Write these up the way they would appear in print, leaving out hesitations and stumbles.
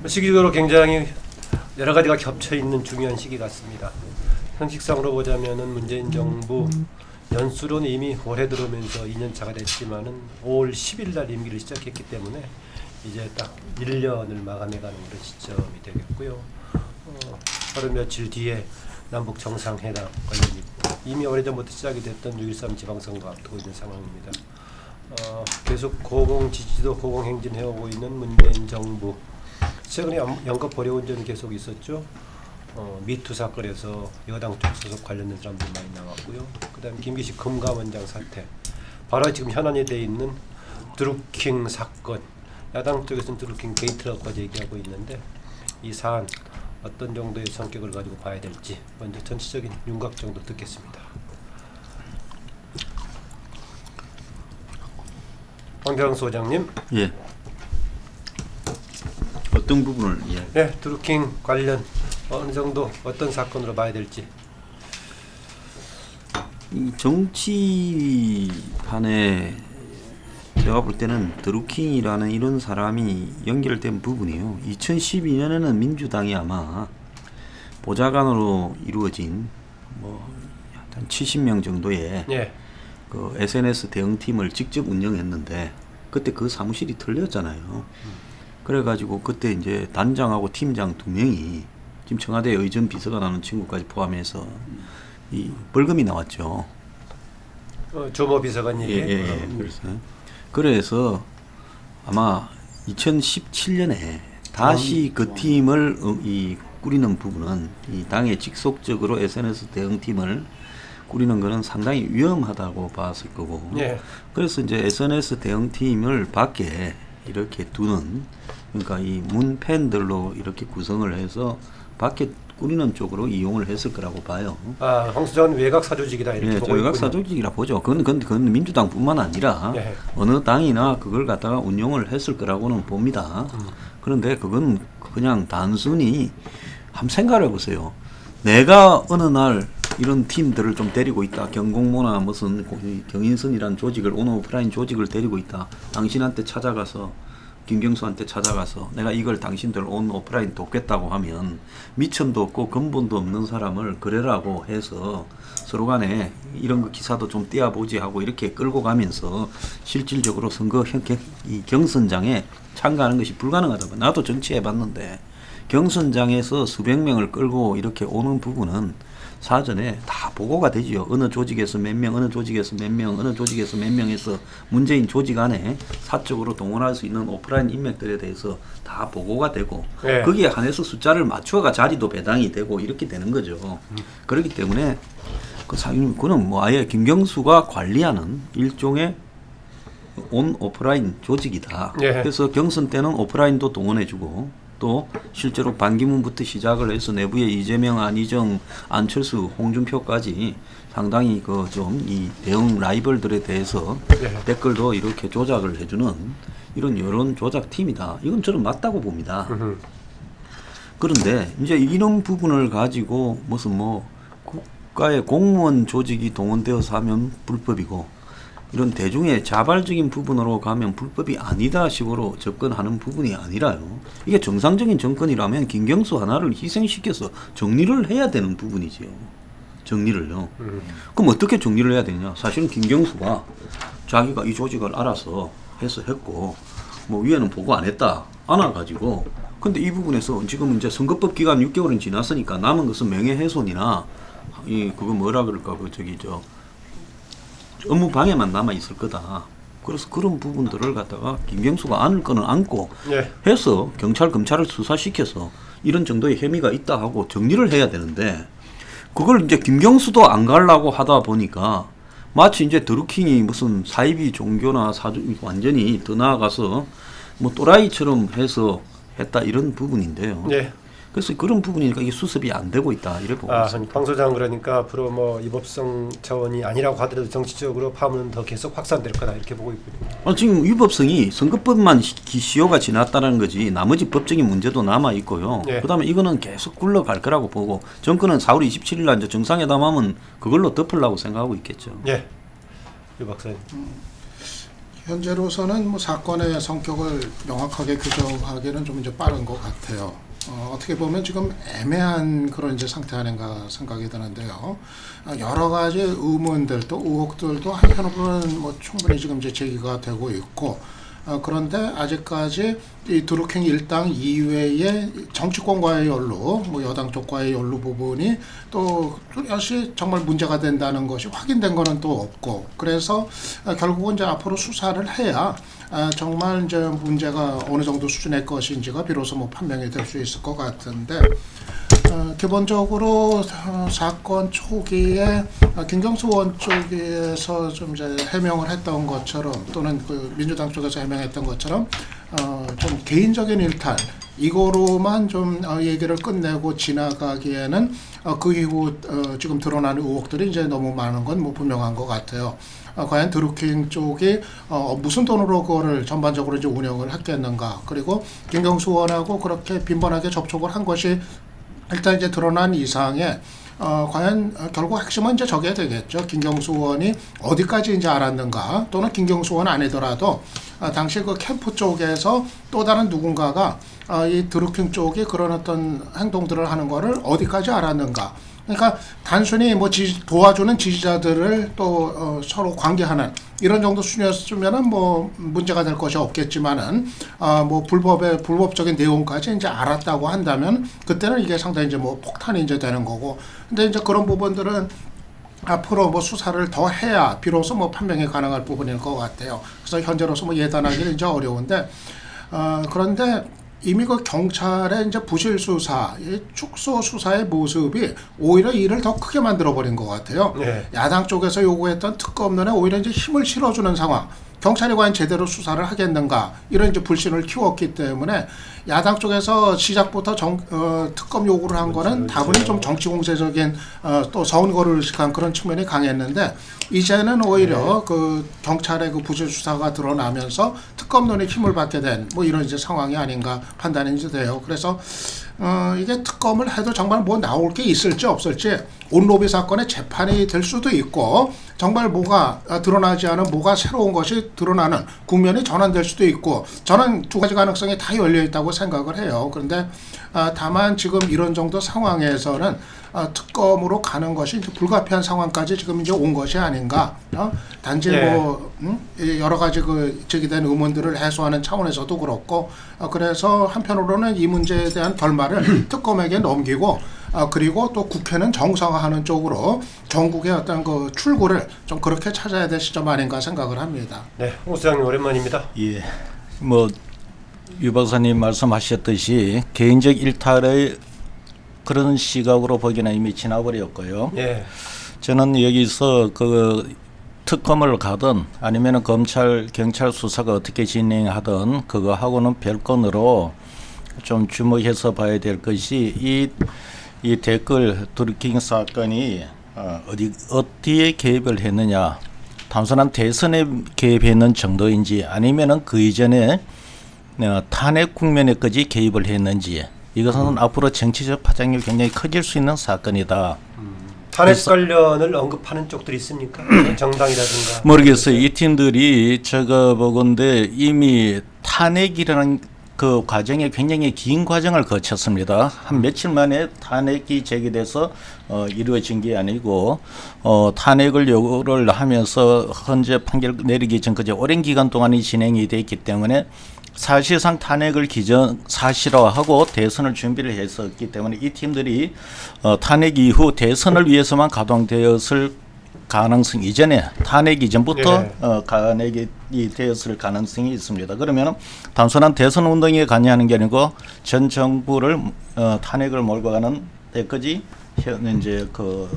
시기적으로 굉장히 여러 가지가 겹쳐 있는 중요한 시기 같습니다. 형식상으로 보자면은 문재인 정부 연수로는 이미 올해 들어오면서 2년 차가 됐지만은 5월 10일 날 임기를 시작했기 때문에 이제 딱 1년을 마감해가는 그런 시점이 되겠고요. 하루 며칠 뒤에 남북 정상회담 관련이 있고 이미 오래전부터 시작이 됐던 6.13 지방선거 앞두고 있는 상황입니다. 계속 고공 지지도 고공 행진해오고 있는 문재인 정부. 최근에 연급 보려운전이 계속 있었죠. 미투 사건에서 여당 쪽 소속 관련된 사람들 많이 나왔고요. 그다음 김기식 금감원장 사태, 바로 지금 현안이 돼 있는 드루킹 사건, 야당 쪽에서는 드루킹 게이트라고까지 얘기하고 있는데 이 사안 어떤 정도의 성격을 가지고 봐야 될지 먼저 전체적인 윤곽 정도 듣겠습니다. 황교안 소장님. 예. 어떤 부분을 네, 드루킹 관련 어느 정도 어떤 사건으로 봐야 될지. 이 정치판에 제가 볼 때는 드루킹이라는 이런 사람이 연결된 부분이요. 2012년에는 민주당이 아마 보좌관으로 이루어진 한 70명 정도의 예. 그 SNS 대응팀을 직접 운영했는데 그때 그 사무실이 털렸잖아요. 그래가지고 그때 이제 단장하고 팀장 2명이 지금 청와대 의전 비서관하는 친구까지 포함해서 이 벌금이 나왔죠. 조모 비서관님. 예. 그래서 아마 2017년에 다시 그 팀을 꾸리는 부분은 이 당에 직속적으로 SNS 대응팀을 꾸리는 것은 상당히 위험하다고 봤을 거고. 예. 그래서 이제 SNS 대응팀을 밖에 이렇게 두는, 그러니까 이 문 팬들로 이렇게 구성을 해서 밖에 꾸리는 쪽으로 이용을 했을 거라고 봐요. 황 수장은 외곽 사조직이다 이렇게 보고 외곽 있군요. 사조직이라 보죠. 그건 민주당뿐만 아니라 예. 어느 당이나 그걸 갖다가 운용을 했을 거라고는 봅니다. 그런데 그건 그냥 단순히 한번 생각해 보세요. 내가 어느 날 이런 팀들을 좀 데리고 있다. 경공모나 무슨 경인선이라는 조직을, 온오프라인 조직을 데리고 있다. 당신한테 찾아가서, 김경수한테 찾아가서 내가 이걸 당신들 온오프라인 돕겠다고 하면 미천도 없고 근본도 없는 사람을 그래라고 해서 서로 간에 이런 거 기사도 좀 띄워보지 하고 이렇게 끌고 가면서 실질적으로 선거 이 경선장에 참가하는 것이 불가능하다고. 나도 정치해봤는데 경선장에서 수백 명을 끌고 이렇게 오는 부분은 사전에 다 보고가 되지요. 어느 조직에서 몇 명, 어느 조직에서 몇 명, 어느 조직에서 몇 명에서 문재인 조직 안에 사적으로 동원할 수 있는 오프라인 인맥들에 대해서 다 보고가 되고 네. 거기에 한해서 숫자를 맞춰가 자리도 배당이 되고 이렇게 되는 거죠. 그렇기 때문에 그는 뭐 아예 김경수가 관리하는 일종의 온 오프라인 조직이다. 네. 그래서 경선 때는 오프라인도 동원해주고 또 실제로 반기문부터 시작을 해서 내부에 이재명, 안희정, 안철수, 홍준표까지 상당히 그 좀 이 대응 라이벌들에 대해서 네. 댓글도 이렇게 조작을 해주는 이런 여론 조작 팀이다. 이건 저는 맞다고 봅니다. 그런데 이제 이런 부분을 가지고 무슨 국가의 공무원 조직이 동원되어서 하면 불법이고 이런 대중의 자발적인 부분으로 가면 불법이 아니다 식으로 접근하는 부분이 아니라요. 이게 정상적인 정권이라면 김경수 하나를 희생시켜서 정리를 해야 되는 부분이지요. 정리를요. 그럼 어떻게 정리를 해야 되냐? 사실은 김경수가 자기가 이 조직을 알아서 해서 했고 위에는 보고 안 했다. 안 와가지고 근데 이 부분에서 지금 이제 선거법 기간 6개월은 지났으니까 남은 것은 명예훼손이나 그거 뭐라 그럴까 업무 방해만 남아 있을 거다. 그래서 그런 부분들을 갖다가 김경수가 안을 거는 안고 예. 해서 경찰 검찰을 수사시켜서 이런 정도의 혐의가 있다 하고 정리를 해야 되는데 그걸 이제 김경수도 안 가려고 하다 보니까 마치 이제 드루킹이 무슨 사이비 종교나 완전히 더 나아가서 또라이처럼 해서 했다 이런 부분인데요. 예. 그래서 그런 부분이니까 이게 수습이 안 되고 있다 이래 보고 있습니다. 황 소장 그러니까 앞으로 위법성 차원이 아니라고 하더라도 정치적으로 파문은 더 계속 확산될 거다 이렇게 보고 있군요. 지금 위법성이 선거법만 시효가 지났다는 거지 나머지 법적인 문제도 남아 있고요. 예. 그다음에 이거는 계속 굴러갈 거라고 보고 정권은 4월 27일 날 이제 정상회담하면 그걸로 덮으려고 생각하고 있겠죠. 예. 유 박사님. 현재로서는 뭐 사건의 성격을 명확하게 규정하기는 좀 이제 빠른 것 같아요. 어떻게 보면 지금 애매한 그런 이제 상태 아닌가 생각이 드는데요. 여러 가지 의문들 또 의혹들도 한편으로는 뭐 충분히 지금 이제 제기가 되고 있고, 그런데 아직까지 이 드루킹 일당 이외의 정치권과의 연루, 뭐 여당 쪽과의 연루 부분이 또 뚜렷이 정말 문제가 된다는 것이 확인된 거는 또 없고, 그래서 결국은 이제 앞으로 수사를 해야 정말 이제 문제가 어느 정도 수준의 것인지가 비로소 뭐 판명이 될 수 있을 것 같은데, 기본적으로 사건 초기에 김경수 의원 쪽에서 좀 이제 해명을 했던 것처럼, 또는 그 민주당 쪽에서 해명했던 것처럼 좀 개인적인 일탈 이거로만 좀 얘기를 끝내고 지나가기에는 그 이후 지금 드러나는 의혹들이 이제 너무 많은 건 뭐 분명한 것 같아요. 과연 드루킹 쪽이 무슨 돈으로 그거를 전반적으로 이제 운영을 했겠는가, 그리고 김경수 의원하고 그렇게 빈번하게 접촉을 한 것이 일단 이제 드러난 이상에 과연 결국 핵심은 이제 저게 되겠죠. 김경수 의원이 어디까지 이제 알았는가, 또는 김경수 의원 아니더라도 당시 그 캠프 쪽에서 또 다른 누군가가 이 드루킹 쪽이 그런 어떤 행동들을 하는 거를 어디까지 알았는가. 그러니까 단순히 뭐 도와주는 지지자들을 또 서로 관계하는 이런 정도 수준이었으면은 뭐 문제가 될 것이 없겠지만은 뭐 불법적인 내용까지 이제 알았다고 한다면 그때는 이게 상당히 이제 뭐 폭탄이 이제 되는 거고. 근데 이제 그런 부분들은 앞으로 뭐 수사를 더 해야 비로소 뭐 판명이 가능할 부분일 것 같아요. 그래서 현재로서 뭐 예단하기는 이제 어려운데, 그런데 이미 그 경찰의 이제 부실 수사, 이 축소 수사의 모습이 오히려 일을 더 크게 만들어 버린 것 같아요. 네. 야당 쪽에서 요구했던 특검론에 오히려 이제 힘을 실어주는 상황. 경찰이 과연 제대로 수사를 하겠는가, 이런 이제 불신을 키웠기 때문에 야당 쪽에서 시작부터 특검 요구를 한 거는 다분히 좀 정치 공세적인 또 선거를 의식한 그런 측면이 강했는데, 이제는 오히려 그 경찰의 그 부실 수사가 드러나면서 특검론에 힘을 받게 된 뭐 이런 이제 상황이 아닌가 판단이 이제 돼요. 그래서 이게 특검을 해도 정말 뭐 나올 게 있을지 없을지, 온로비 사건의 재판이 될 수도 있고, 정말 뭐가 드러나지 않은 뭐가 새로운 것이 드러나는 국면이 전환될 수도 있고, 저는 두 가지 가능성이 다 열려 있다고 생각을 해요. 그런데 다만 지금 이런 정도 상황에서는 특검으로 가는 것이 이제 불가피한 상황까지 지금 이제 온 것이 아닌가. 단지 뭐 여러 가지 그 제기된 의문들을 해소하는 차원에서도 그렇고, 그래서 한편으로는 이 문제에 대한 결말을 특검에게 넘기고, 그리고 또 국회는 정상화하는 쪽으로 전국의 어떤 그 출구를 좀 그렇게 찾아야 될 시점 아닌가 생각을 합니다. 네, 오 소장님 오랜만입니다. 예, 뭐 유 박사님 말씀하셨듯이 개인적 일탈의 그런 시각으로 보기는 이미 지나버렸고요. 예. 저는 여기서 그 특검을 가든 아니면 검찰 경찰 수사가 어떻게 진행하든 그거하고는 별건으로 좀 주목해서 봐야 될 것이 이 댓글 드루킹 사건이 어디에 개입을 했느냐, 단순한 대선에 개입했는 정도인지 아니면은 그 이전에 탄핵 국면에까지 개입을 했는지, 이것은 앞으로 정치적 파장이 굉장히 커질 수 있는 사건이다. 탄핵 관련을 언급하는 쪽들이 있습니까? 정당이라든가. 모르겠어요. 이 팀들이 제가 보건데 이미 탄핵이라는 그 과정에 굉장히 긴 과정을 거쳤습니다. 한 며칠 만에 탄핵이 제기돼서 이루어진 게 아니고 탄핵을 요구를 하면서 헌재 판결 내리기 전까지 오랜 기간 동안이 진행이 됐기 때문에 사실상 탄핵을 기정사실화하고 대선을 준비를 했었기 때문에 이 팀들이 탄핵 이후 대선을 위해서만 가동되었을 가능성 이전에 탄핵 이전부터 탄핵이 되었을 가능성이 있습니다. 그러면 단순한 대선 운동에 관여하는 게 아니고 전 정부를 탄핵을 몰고 가는 데까지 현재 그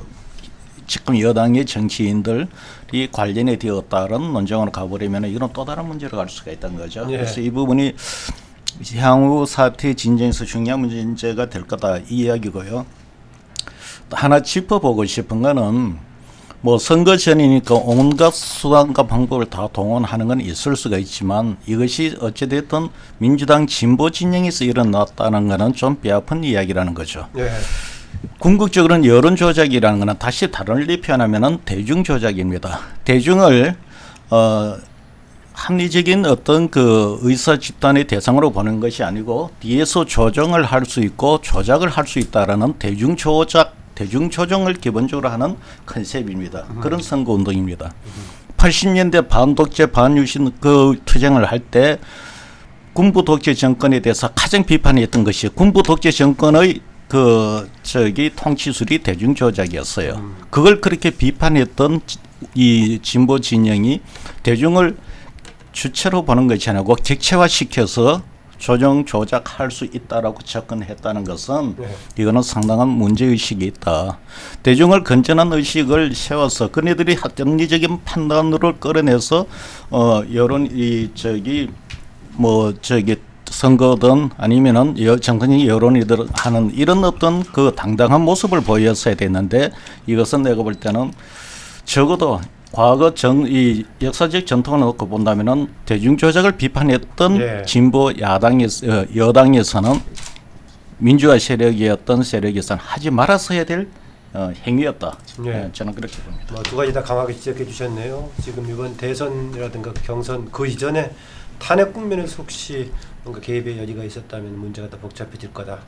지금 여당의 정치인들이 관련이 되었다는 논쟁으로 가버리면 이건 또 다른 문제로 갈 수가 있다는 거죠. 예. 그래서 이 부분이 향후 사태 진전에서 중요한 문제가 될 거다 이 이야기고요. 하나 짚어보고 싶은 거는 뭐 선거 전이니까 온갖 수단과 방법을 다 동원하는 건 있을 수가 있지만 이것이 어찌됐든 민주당 진보 진영에서 일어났다는 것은 좀 뼈아픈 이야기라는 거죠. 예. 궁극적으로는 여론 조작이라는 것은 다시 다른 표현하면은 대중 조작입니다. 대중을 합리적인 어떤 그 의사 집단의 대상으로 보는 것이 아니고 뒤에서 조정을 할 수 있고 조작을 할 수 있다라는 대중조정을 기본적으로 하는 컨셉입니다. 그런 선거운동입니다. 80년대 반독재 반유신 그 투쟁을 할 때 군부 독재 정권에 대해서 가장 비판했던 것이 군부 독재 정권의 통치술이 대중조작이었어요. 그걸 그렇게 비판했던 이 진보 진영이 대중을 주체로 보는 것이 아니고 객체화시켜서 조정 조작할 수 있다라고 접근했다는 것은 네. 이거는 상당한 문제의식이 있다. 대중을 건전한 의식을 세워서 그네들이 합리적인 판단으로 끌어내서 여론 선거든 아니면은 정상적인 여론이들 하는 이런 어떤 그 당당한 모습을 보였어야 되는데 이것은 내가 볼 때는 적어도 과거 이 역사적 전통을 놓고 본다면은 대중조작을 비판했던 예. 진보 여당에서는 민주화 세력에서는 하지 말았어야 될 행위였다. 예. 저는 그렇게 봅니다. 뭐 두 가지 다 강하게 지적해 주셨네요. 지금 이번 대선이라든가 경선 그 이전에 탄핵 국면에서 혹시 뭔가 개입의 여지가 있었다면 문제가 더 복잡해질 거다.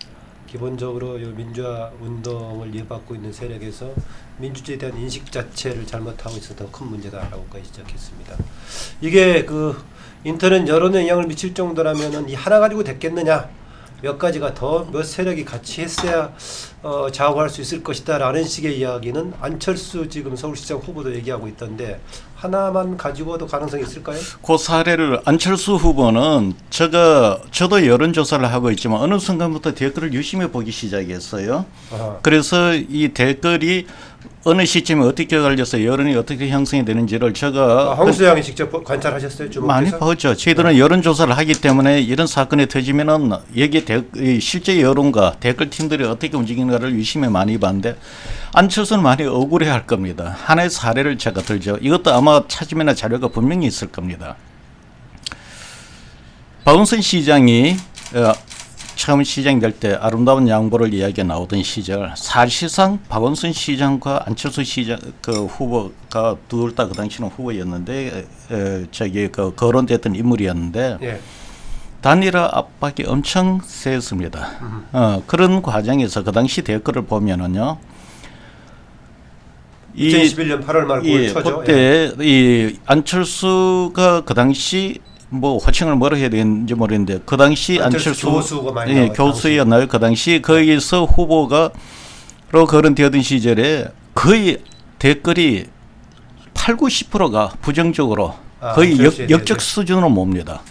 기본적으로 이 민주화 운동을 이어받고 있는 세력에서 민주주의에 대한 인식 자체를 잘못하고 있어서 더 큰 문제다라고까지 지적했습니다. 이게 그 인터넷 여론에 영향을 미칠 정도라면은 이 하나 가지고 됐겠느냐? 몇 가지가 더 몇 세력이 같이 했어야 좌우할 수 있을 것이다라는 식의 이야기는 안철수 지금 서울시장 후보도 얘기하고 있던데 하나만 가지고도 가능성이 있을까요? 그 사례를 안철수 후보는 저도 여론조사를 하고 있지만 어느 순간부터 댓글을 유심히 보기 시작했어요. 아하. 그래서 이 댓글이 어느 시점에 어떻게 걸려서 여론이 어떻게 형성이 되는지를 제가 황수양이 직접 관찰하셨어요? 주목해서? 많이 보죠. 저희들은 여론조사를 하기 때문에 이런 사건이 터지면은 여기 실제 여론과 댓글 팀들이 어떻게 움직이는가를 유심히 많이 봤는데 안철수는 많이 억울해할 겁니다. 하나의 사례를 제가 들죠. 이것도 아마 찾으면 자료가 분명히 있을 겁니다. 박원순 시장이 처음 시장될 때 아름다운 양보를 이야기가 나오던 시절 사실상 박원순 시장과 안철수 시장 그 후보가 둘 다 그 당시는 후보였는데 거론됐던 인물이었는데 예. 단일화 압박이 엄청 세습니다. 그런 과정에서 그 당시 댓글을 보면은요. 2011년 8월 말 9월 초죠. 그때 이 안철수가 그 당시 뭐 호칭을 뭐라 해야 되는지 모르겠는데 그 당시 안철수 교수가 많이 나왔죠. 교수였나요? 그 당시 거기서 후보가로 거론되던 시절에 거의 댓글이 80~90%가 부정적으로 거의 역적 수준으로 몹니다.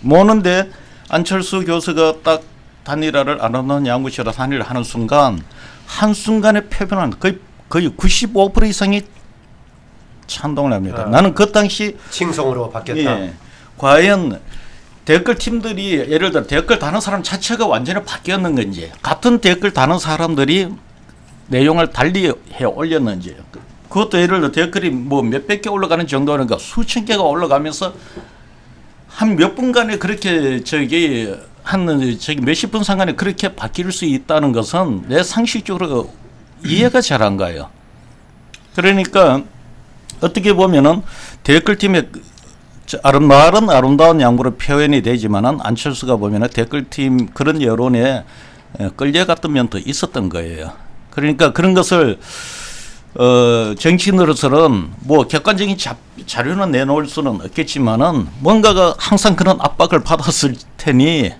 모는데 안철수 교수가 딱 단일화를 아름다운 양구시로 단일을 하는 순간 한순간에 표변은 거의 95% 이상이 찬동을 합니다. 나는 그 당시 칭송으로 바뀌었다. 예, 과연 댓글 팀들이 예를 들어 댓글 다는 사람 자체가 완전히 바뀌었는 건지 같은 댓글 다는 사람들이 내용을 달리 해 올렸는지 그것도 예를 들어 댓글이 뭐 몇백 개 올라가는 정도니까 수천 개가 올라가면서 한 몇 분간에 그렇게 몇십 분 상간에 그렇게 바뀔 수 있다는 것은 내 상식적으로 이해가 잘 안 가요. 그러니까 어떻게 보면은 댓글팀의 말은 아름다운 양보로 표현이 되지만은 안철수가 보면은 댓글팀 그런 여론에 끌려갔던 면도 있었던 거예요. 그러니까 그런 것을 정치인으로서는 뭐 객관적인 자료는 내놓을 수는 없겠지만은 뭔가가 항상 그런 압박을 받았을 테니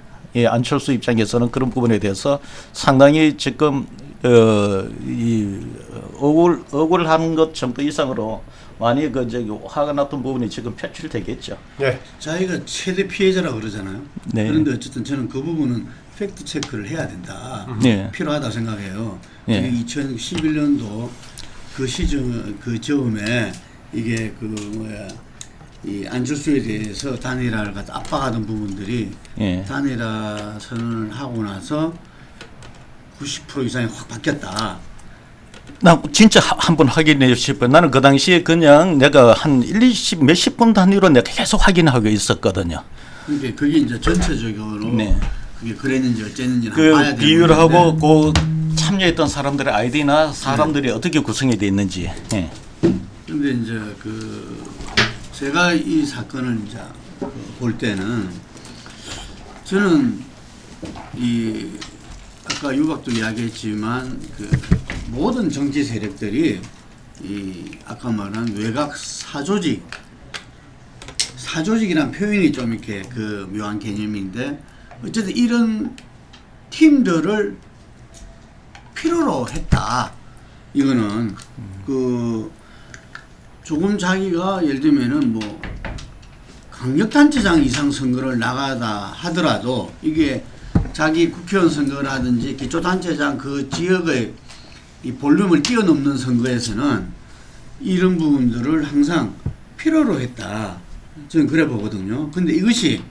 안철수 입장에서는 그런 부분에 대해서 상당히 지금 억울한 것 정도 이상으로 많이 화가 났던 부분이 지금 표출되겠죠. 네. 자기가 최대 피해자라고 그러잖아요. 네. 그런데 어쨌든 저는 그 부분은 팩트 체크를 해야 된다. 네. 필요하다 생각해요. 네. 2011년도 그 시점 그 즈음에 이게 이 안철수에 대해서 단일화를 갖다 압박하던 부분들이 예. 단일화 선언을 하고 나서 90% 이상이 확 바뀌었다. 나 진짜 한번 확인해 싶어요. 나는 그 당시에 그냥 내가 한 20, 몇십 분 단위로 내가 계속 확인하고 있었거든요. 그러니까 그게 이제 전체적으로 네. 그게 그랬는지 어쨌는지는 그 봐야 되는데 비율하고 그 참여했던 사람들의 아이디나 사람들이 어떻게 구성이 돼 있는지. 예. 근데 이제 그 제가 이 사건을 이제 볼 때는 저는 이 아까 유박도 이야기했지만 그 모든 정치 세력들이 이 아까 말한 외곽 사조직이란 표현이 좀 이렇게 그 묘한 개념인데 어쨌든 이런 팀들을 필요로 했다. 이거는 그 조금 자기가 예를 들면은 뭐 강력단체장 이상 선거를 나가다 하더라도 이게 자기 국회의원 선거라든지 기초단체장 그 지역의 이 볼륨을 뛰어넘는 선거에서는 이런 부분들을 항상 필요로 했다. 저는 그래 보거든요. 근데 이것이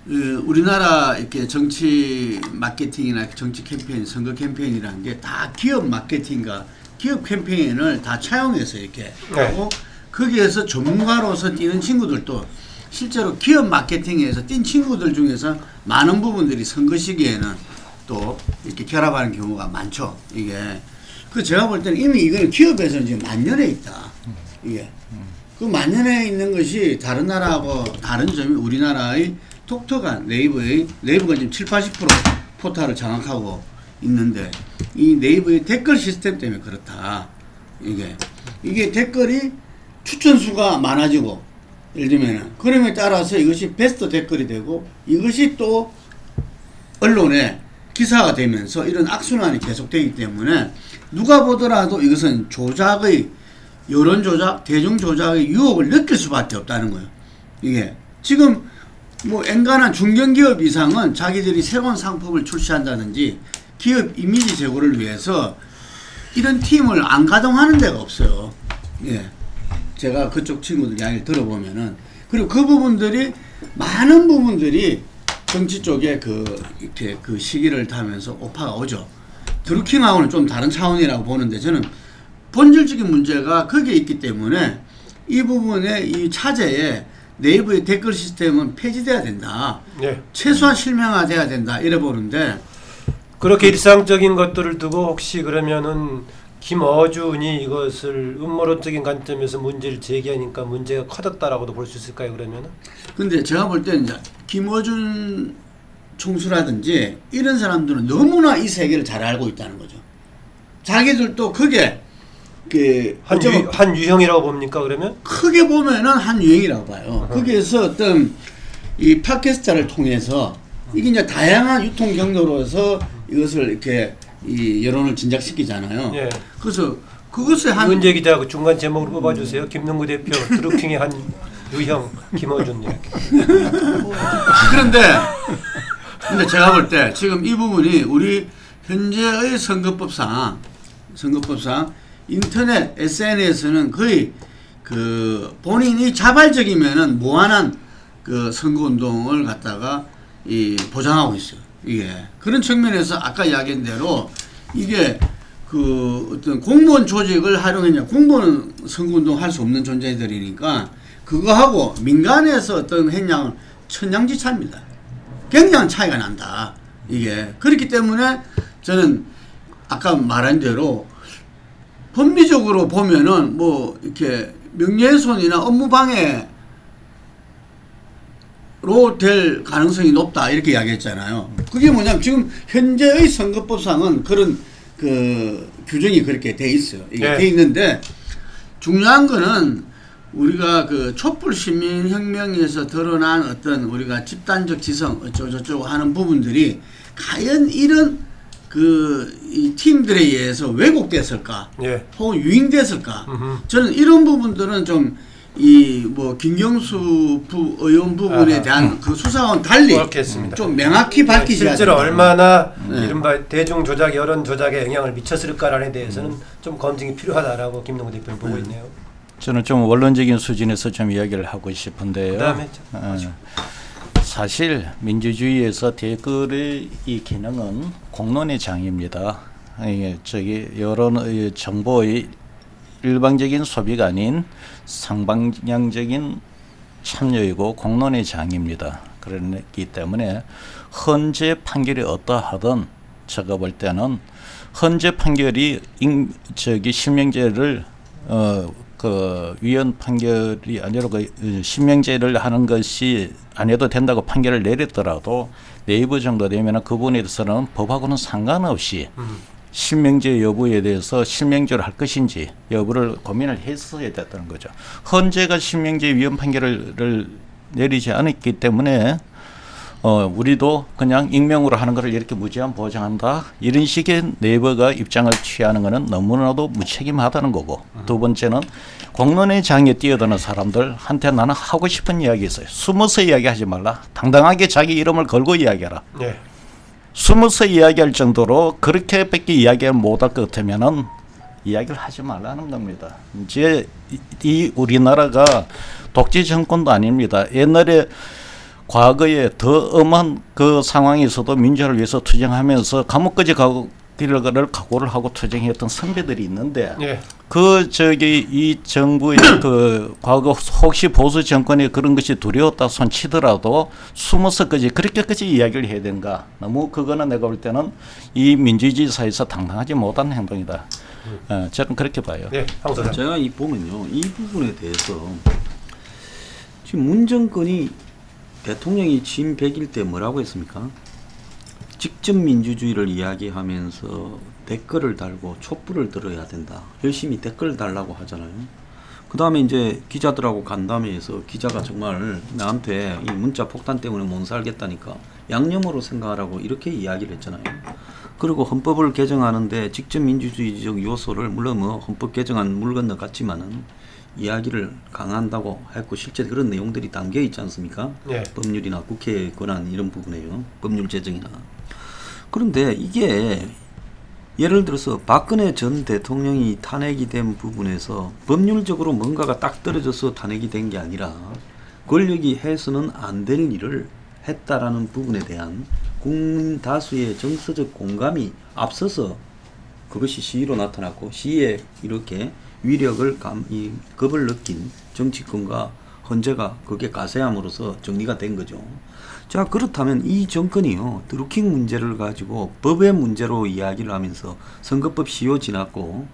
우리나라 이렇게 정치 마케팅이나 정치 캠페인, 선거 캠페인이라는 게 다 기업 마케팅과 기업 캠페인을 다 차용해서 이렇게 하고 거기에서 전문가로서 뛰는 친구들도 실제로 기업 마케팅에서 뛴 친구들 중에서 많은 부분들이 선거 시기에는 또 이렇게 결합하는 경우가 많죠. 이게 그 제가 볼 때는 이미 이거는 기업에서는 지금 만연해 있다. 이게 그 만연해 있는 것이 다른 나라하고 다른 점이 우리나라의 독특한 네이버가 지금 70-80% 포탈을 장악하고 있는데 이 네이버의 댓글 시스템 때문에 그렇다. 이게 댓글이 추천수가 많아지고 예를 들면은 그럼에 따라서 이것이 베스트 댓글이 되고 이것이 또 언론에 기사가 되면서 이런 악순환이 계속되기 때문에 누가 보더라도 이것은 조작의 여론 조작, 대중 조작의 유혹을 느낄 수밖에 없다는 거예요. 이게 지금 뭐 엔간한 중견기업 이상은 자기들이 새로운 상품을 출시한다든지 기업 이미지 제고를 위해서 이런 팀을 안 가동하는 데가 없어요. 예. 제가 그쪽 친구들 이야기를 들어보면은 그리고 그 부분들이 많은 부분들이 정치 쪽에 이렇게 그 시기를 타면서 오파가 오죠. 드루킹하고는 좀 다른 차원이라고 보는데 저는 본질적인 문제가 거기에 있기 때문에 이 부분에 이 차제에 네이버의 댓글 시스템은 폐지돼야 된다. 네. 최소한 실명화돼야 된다. 이래 보는데 그렇게 일상적인 것들을 두고 혹시 그러면은 김어준이 이것을 음모론적인 관점에서 문제를 제기하니까 문제가 커졌다라고도 볼 수 있을까요? 그러면은? 근데 제가 볼 때는 이제 김어준 총수라든지 이런 사람들은 너무나 이 세계를 잘 알고 있다는 거죠. 자기들도 그게 한 유형이라고 봅니까 그러면? 크게 보면은 한 유행이라고 봐요. 거기에서 어떤 이 팟캐스트를 통해서 이게 이제 다양한 유통 경로로서 이것을 이렇게 이 여론을 진작시키잖아요. 예. 그래서 그것을 한 이은재 기자 그 중간 제목으로 뽑아주세요. 김능구 대표 드루킹의 한 유형 김어준 이렇게. 근데 제가 볼 때 지금 이 부분이 우리 현재의 선거법상 인터넷 SNS는 거의 그 본인이 자발적이면은 무한한 그 선거 운동을 갖다가 이 보장하고 있어요. 이게 그런 측면에서 아까 이야기한 대로 이게 그 어떤 공무원 조직을 활용했냐, 공무원은 선거 운동 할 수 없는 존재들이니까 그거하고 민간에서 어떤 했냐는 천양지차입니다. 굉장한 차이가 난다. 이게 그렇기 때문에 저는 아까 말한 대로 법리적으로 보면은 뭐 이렇게 명예훼손이나 업무방해로 될 가능성이 높다 이렇게 이야기했잖아요. 그게 뭐냐면 지금 현재의 선거법상은 그런 그 규정이 그렇게 돼 있어요. 이게 네. 돼 있는데 중요한 거는 우리가 그 촛불 시민혁명에서 드러난 어떤 우리가 집단적 지성 어쩌고저쩌고 하는 부분들이 과연 이런 이 팀들에 의해서 왜곡됐을까? 예. 혹은 유인됐을까? 음흠. 저는 이런 부분들은 좀 이 뭐 김경수 의원 부분에 아하. 대한 그 수사와는 달리 그렇겠습니다. 좀 명확히 밝히셔야 실제로 된다. 얼마나 네. 이른바 대중 조작, 여론 조작에 영향을 미쳤을까라는 대해서는 좀 검증이 필요하다라고 김능구 대표는 보고 있네요. 저는 좀 원론적인 수준에서 좀 이야기를 하고 싶은데요. 그다음에 사실 민주주의에서 댓글의 이 기능은 공론의 장입니다. 이게 여론 정보의 일방적인 소비가 아닌 상방향적인 참여이고 공론의 장입니다. 그렇기 때문에 헌재 판결이 어떠하든 제가 볼 때는 헌재 판결이 실명제를 그 위헌 판결이 아니라 그 실명제를 하는 것이 안 해도 된다고 판결을 내렸더라도 네이버 정도 되면 그 부분에 대해서는 법하고는 상관없이 실명제 여부에 대해서 실명제로 할 것인지 여부를 고민을 했어야 됐다는 거죠. 헌재가 실명제 위헌 판결을 내리지 않았기 때문에 우리도 그냥 익명으로 하는 것을 이렇게 무제한 보장한다 이런 식의 네이버가 입장을 취하는 것은 너무나도 무책임하다는 거고, 두 번째는 공론의 장에 뛰어드는 사람들한테 나는 하고 싶은 이야기 있어요. 숨어서 이야기하지 말라. 당당하게 자기 이름을 걸고 이야기하라. 네. 숨어서 이야기할 정도로 그렇게밖에 이야기를 못할 것 같으면은 이야기를 하지 말라는 겁니다. 이제 이 우리나라가 독재 정권도 아닙니다. 옛날에 과거에 더 엄한 그 상황에서도 민주화를 위해서 투쟁하면서 감옥까지 가기를 각오를 하고 투쟁했던 선배들이 있는데 네. 이 정부의 그 과거 혹시 보수 정권에 그런 것이 두려웠다 손치더라도 숨어서까지 그렇게까지 이야기를 해야 되는가? 너무 그거는 내가 볼 때는 이 민주주의 사회에서 당당하지 못한 행동이다. 저는 그렇게 봐요. 네, 황 소장. 제가 보면요, 이 부분에 대해서 지금 문 정권이 대통령이 취임 100일 때 뭐라고 했습니까? 직접 민주주의를 이야기하면서 댓글을 달고 촛불을 들어야 된다. 열심히 댓글 달라고 하잖아요. 그 다음에 이제 기자들하고 간담회에서 기자가 정말 나한테 이 문자 폭탄 때문에 못 살겠다니까 양념으로 생각하라고 이렇게 이야기를 했잖아요. 그리고 헌법을 개정하는데 직접 민주주의적 요소를 물론 뭐 헌법 개정안 물 건너 갔지만은 이야기를 강한다고 했고 실제 그런 내용들이 담겨 있지 않습니까? 네. 법률이나 국회 권한 이런 부분에요. 법률 제정이나. 그런데 이게 예를 들어서 박근혜 전 대통령이 탄핵이 된 부분에서 법률적으로 뭔가가 딱 떨어져서 탄핵이 된 게 아니라 권력이 해서는 안 될 일을 했다라는 부분에 대한 국민 다수의 정서적 공감이 앞서서 그것이 시위로 나타났고 시위에 이렇게 위력을 겁을 느낀 정치권과 헌재가 그게 가세함으로써 정리가 된 거죠. 자, 그렇다면 이 정권이요, 드루킹 문제를 가지고 법의 문제로 이야기를 하면서 선거법 시효 지났고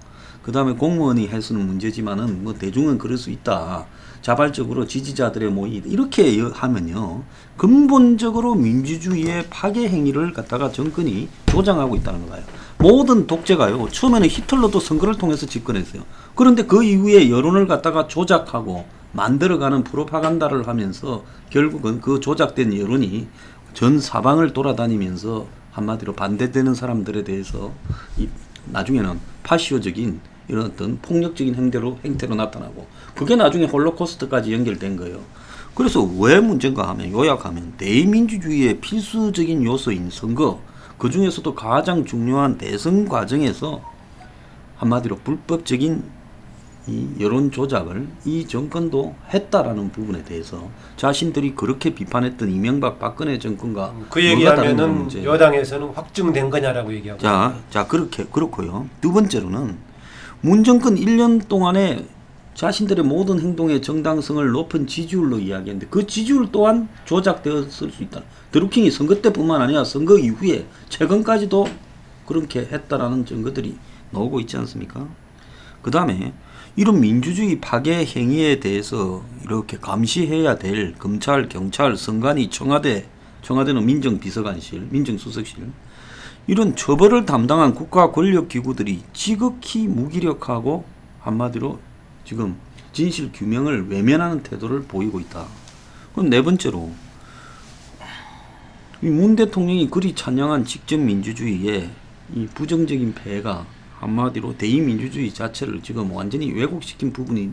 그 다음에 공무원이 해서는 문제지만은 뭐 대중은 그럴 수 있다. 자발적으로 지지자들의 모의 이렇게 하면요, 근본적으로 민주주의의 파괴 행위를 갖다가 정권이 조장하고 있다는 거예요. 모든 독재가요, 처음에는 히틀러도 선거를 통해서 집권했어요. 그런데 그 이후에 여론을 갖다가 조작하고 만들어가는 프로파간다를 하면서 결국은 그 조작된 여론이 전 사방을 돌아다니면서 한마디로 반대되는 사람들에 대해서 나중에는 파시오적인 이런 어떤 폭력적인 행태로 나타나고 그게 나중에 홀로코스트까지 연결된 거예요. 그래서 왜 문제인가 하면 요약하면 대의민주주의의 필수적인 요소인 선거, 그 중에서도 가장 중요한 대선 과정에서 한마디로 불법적인 이 여론 조작을 이 정권도 했다라는 부분에 대해서 자신들이 그렇게 비판했던 이명박 박근혜 정권과 그 뭔가 다른 얘기하면은 문제. 여당에서는 확증된 거냐라고 얘기하고. 자 그렇고요. 두 번째로는 문 정권 1년 동안에 자신들의 모든 행동의 정당성을 높은 지지율로 이야기했는데 그 지지율 또한 조작되었을 수 있다. 드루킹이 선거 때뿐만 아니라 선거 이후에 최근까지도 그렇게 했다라는 증거들이 나오고 있지 않습니까? 그 다음에 이런 민주주의 파괴 행위에 대해서 이렇게 감시해야 될 검찰, 경찰, 선관위, 청와대는 민정비서관실, 민정수석실 이런 처벌을 담당한 국가 권력기구들이 지극히 무기력하고 한마디로 지금 진실 규명을 외면하는 태도를 보이고 있다. 그럼 네 번째로 이 문 대통령이 그리 찬양한 직접 민주주의의 이 부정적인 폐해가 한마디로 대의민주주의 자체를 지금 완전히 왜곡시킨 부분이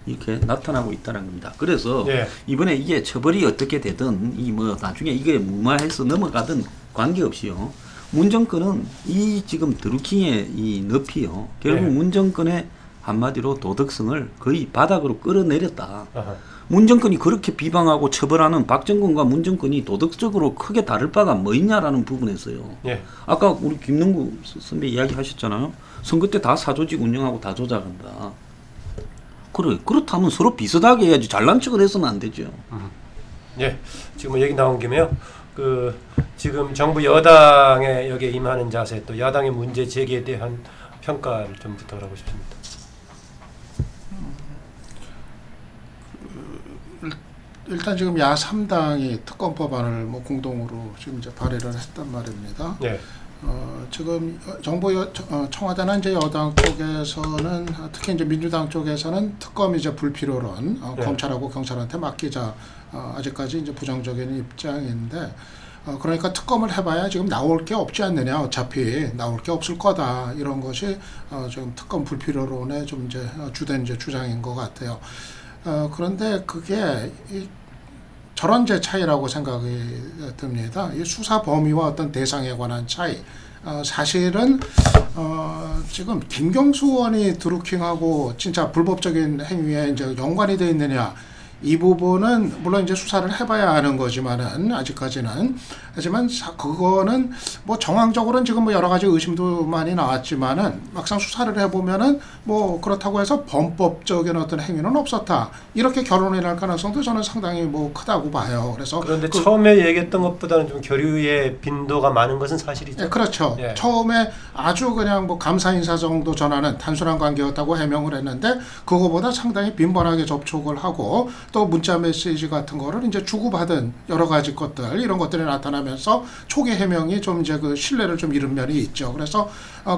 이렇게 나타나고 있다는 겁니다. 그래서 네. 이번에 이게 처벌이 어떻게 되든 이 뭐 나중에 이게 무마해서 넘어가든 관계없이요. 문 정권은 이 지금 드루킹의 이 늪이요. 결국 네. 문 정권의 한마디로 도덕성을 거의 바닥으로 끌어내렸다. 아하. 문 정권이 그렇게 비방하고 처벌하는 박 정권과 문 정권이 도덕적으로 크게 다를 바가 뭐 있냐라는 부분에서요. 예. 아까 우리 김능구 선배 이야기하셨잖아요. 선거 때 다 사조직 운영하고 다 조작한다. 그래, 그렇다면 서로 비슷하게 해야지 잘난 척을 해서는 안 되죠. 예. 지금 얘기 나온 김에요. 그 지금 정부 여당의 여기에 임하는 자세 또 야당의 문제 제기에 대한 평가를 좀 부탁하고 싶습니다. 일단 지금 야 3당이 특검 법안을 뭐 공동으로 지금 이제 발의를 했단 말입니다. 네. 지금 정부 청와대나 이제 여당 쪽에서는 특히 이제 민주당 쪽에서는 특검이 이제 불필요론 네. 검찰하고 경찰한테 맡기자 아직까지 이제 부정적인 입장인데 그러니까 특검을 해봐야 지금 나올 게 없지 않느냐 어차피 나올 게 없을 거다 이런 것이 지금 특검 불필요론의 좀 이제 주된 이제 주장인 것 같아요. 그런데 그게 저런 제 차이라고 생각이 듭니다. 이 수사 범위와 어떤 대상에 관한 차이. 사실은 지금 김경수 의원이 드루킹하고 진짜 불법적인 행위에 이제 연관이 돼 있느냐. 이 부분은 물론 이제 수사를 해봐야 아는 거지만은 아직까지는 하지만 그거는 뭐 정황적으로는 지금 뭐 여러 가지 의심도 많이 나왔지만은 막상 수사를 해보면은 뭐 그렇다고 해서 범법적인 어떤 행위는 없었다 이렇게 결론이 날 가능성도 저는 상당히 뭐 크다고 봐요. 그래서 그런데 처음에 얘기했던 것보다는 좀 교류의 빈도가 많은 것은 사실이죠. 예, 그렇죠. 예. 처음에 아주 그냥 뭐 감사 인사 정도 전하는 단순한 관계였다고 해명을 했는데 그거보다 상당히 빈번하게 접촉을 하고 또 문자 메시지 같은 거를 이제 주고받은 여러 가지 것들 이런 것들이 나타나면서 초기 해명이 좀 이제 그 신뢰를 좀 잃은 면이 있죠. 그래서